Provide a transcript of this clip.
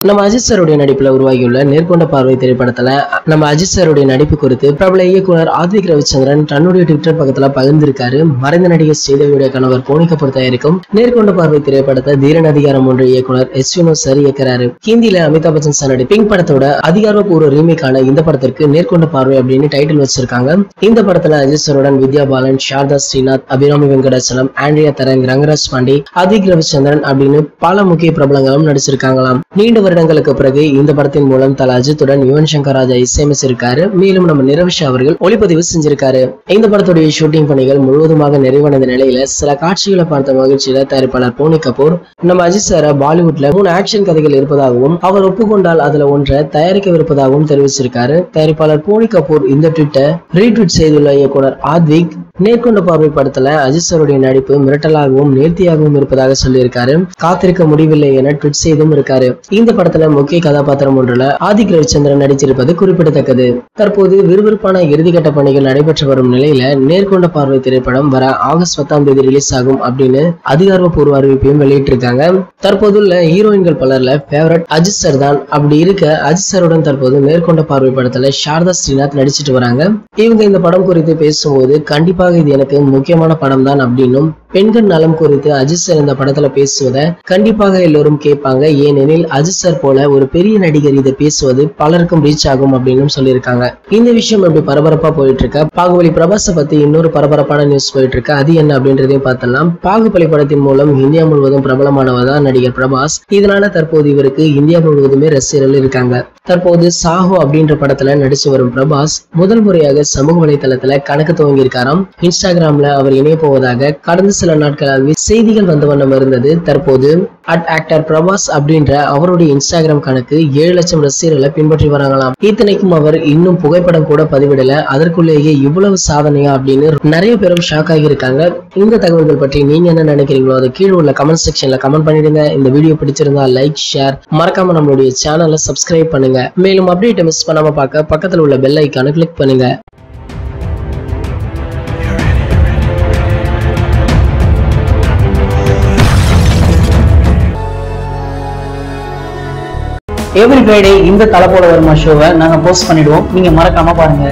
நம்ம அஜித் சாருடைய நடிப்புல உருவாகியுள்ள நேர்கொண்ட பார்வை திரைப்படத்துல நம்ம அஜித் சாருடைய நடிப்பு குறித்து பிரபல இயக்குனர் ஆத்விக் ரவிச்சந்திரன் தன்னுடைய ட்விட்டர் பக்கத்துல பகிர்ந்திருக்காரு. மறைந்த நடிகை ஸ்ரீதேவியுடைய கணவர் போனி கபூர் தயாரிக்கும் நேர்கொண்ட பார்வை திரைப்படத்தை தீரன் அதிகாரம் ஒன்று இயக்குனர் எஸ் சார் இயக்குறாரு. ஹிந்தியில அமிதாப் பச்சன் சார் நடி பிங்க் படத்தோட அதிகாரப்பூர்வ ரீமேக்கான இந்த படத்திற்கு நேர்கொண்ட பார்வை அப்படின்னு டைட்டில் வச்சிருக்காங்க. இந்த படத்துல அஜித் சாருடன் வித்யா பாலன், சாரதா ஸ்ரீநாத், அபிராமி வெங்கடாச்சலம், ஆண்ட்ரியா தரங், ரங்கராஜ் பாண்டி, ஆத்விக் ரவிச்சந்திரன் அப்படின்னு பல முக்கிய பிரபலங்களும் நடிச்சிருக்காங்களாம். நீண்ட வருடங்களுக்கு பிறகு இந்த படத்தின் மூலம் தல அஜித்துடன் யுவன் சங்கர் ராஜா இசையமைச்சிருக்காரு. மேலும் நம்ம நிரவிஷா அவர்கள் ஒளிப்பதிவு செஞ்சிருக்காரு. இந்த படத்துடைய ஷூட்டிங் பணிகள் முழுவதுமாக நிறைவடைந்த நிலையில சில காட்சிகளை பார்த்த மகிழ்ச்சியில தயாரிப்பாளர் போனி கபூர் நம்ம அஜித் சார பாலிவுட்ல 3 ஆக்ஷன் கதைகள் இருப்பதாகவும் அவர் ஒப்புக்கொண்டால் அதுல ஒன்றை தயாரிக்கவிருப்பதாகவும் தெரிவிச்சிருக்காரு. தயாரிப்பாளர் போனி கபூர் இந்த ட்விட்டை ரீட்வீட் செய்துள்ள இயக்குனர் ஆத்விக் நேர்கொண்ட பார்வை படத்துல அஜித் சாருடைய நடிப்பு மிரட்டலாகவும் நேர்த்தியாகவும் இருப்பதாக சொல்லியிருக்காரு. காத்திருக்க முடியவில்லை என ட்வீட் செய்தும் இருக்காரு. இந்த படத்துல முக்கிய கதாபாத்திரம் ஒன்றுல ஆதிக் ரவிச்சந்திரன் நடிச்சிருப்பது குறிப்பிடத்தக்கது. தற்போது விறுவிறுப்பான இறுதிக்கட்ட பணிகள் நடைபெற்று வரும் நிலையில நேர்கொண்ட பார்வை திரைப்படம் வர ஆகஸ்ட் 10ஆம் தேதி ரிலீஸ் ஆகும் அப்படின்னு அதிகாரப்பூர்வ அறிவிப்பையும் வெளியிட்டிருக்காங்க. தற்போதுள்ள ஹீரோயின்கள் பலர்ல ஃபேவரட் அஜித் சார் தான். அப்படி இருக்க அஜித் சாருடன் தற்போது நேர்கொண்ட பார்வை படத்துல சாரதா ஸ்ரீநாத் நடிச்சிட்டு வராங்க. இவங்க இந்த படம் குறித்து பேசும்போது கண்டிப்பா இது எனக்கு முக்கியமான படம் தான் அப்படின்னும், பெண்கள் நலம் குறித்து அஜித் சார் இந்த படத்துல பேசுவதை கண்டிப்பாக எல்லோரும் கேட்பாங்க. ஏனெனில் அஜித் சார் போல ஒரு பெரிய நடிகர் இதை பேசுவது பலருக்கும் ரீச் ஆகும் அப்படின்னு சொல்லியிருக்காங்க. இந்த விஷயம் அப்படி பரபரப்பா போயிட்டு இருக்க பாகுபலி பிரபாஸை பத்தி இன்னொரு பரபரப்பான நியூஸ் போயிட்டு இருக்கு. அது என்ன அப்படின்றதையும் பார்த்தலாம். பாகுபலி படத்தின் மூலம் இந்தியா முழுவதும் பிரபலமானவர் தான் நடிகர் பிரபாஸ். இதனால தற்போது இவருக்கு இந்தியா முழுவதுமே ரசிகர்கள் இருக்காங்க. தற்போது சாஹோ அப்படின்ற படத்துல நடிச்சு வரும் பிரபாஸ் முதல் முறையாக சமூக வலைதளத்துல கணக்கு துவங்கி இருக்காராம். இன்ஸ்டாகிராம்ல அவர் இணைய போவதாக கடந்த சில நாட்களாகவே செய்திகள் வந்த வண்ணம் இருந்தது. தற்போது ஆக்டர் பிரபாஸ் அப்படின்ற அவருடைய இன்ஸ்டாகிராம் கணக்கு 7 லட்சம் ரசிகர்களை பின்பற்றி வராங்களாம். இத்தனைக்கும் அவர் இன்னும் புகைப்படம் கூட பதிவிடல. அதற்குள்ளேயே இவ்வளவு சாதனையா அப்படின்னு நிறைய பேரும் ஷாக் ஆகி இருக்காங்க. இந்த தகவல்கள் பற்றி நீங்க என்ன நினைக்கிறீங்களோ அதை கீழே உள்ள கமெண்ட் செக்ஷன்ல கமெண்ட் பண்ணிடுங்க. இந்த வீடியோ பிடிச்சிருந்தா லைக், ஷேர், மறக்காம நம்மளுடைய சேனலை சப்ஸ்கிரைப் பண்ணுங்க. மேலும் அப்டேட்டை மிஸ் பண்ணாம பார்க்க பக்கத்தில் உள்ள பெல் ஐகானை கிளிக் பண்ணுங்க. எவ்ரி ஃப்ரைடே இந்த தலை போல வருமா ஷோவை நாங்க போஸ்ட் பண்ணிடுவோம். நீங்க மறக்காம பாருங்க.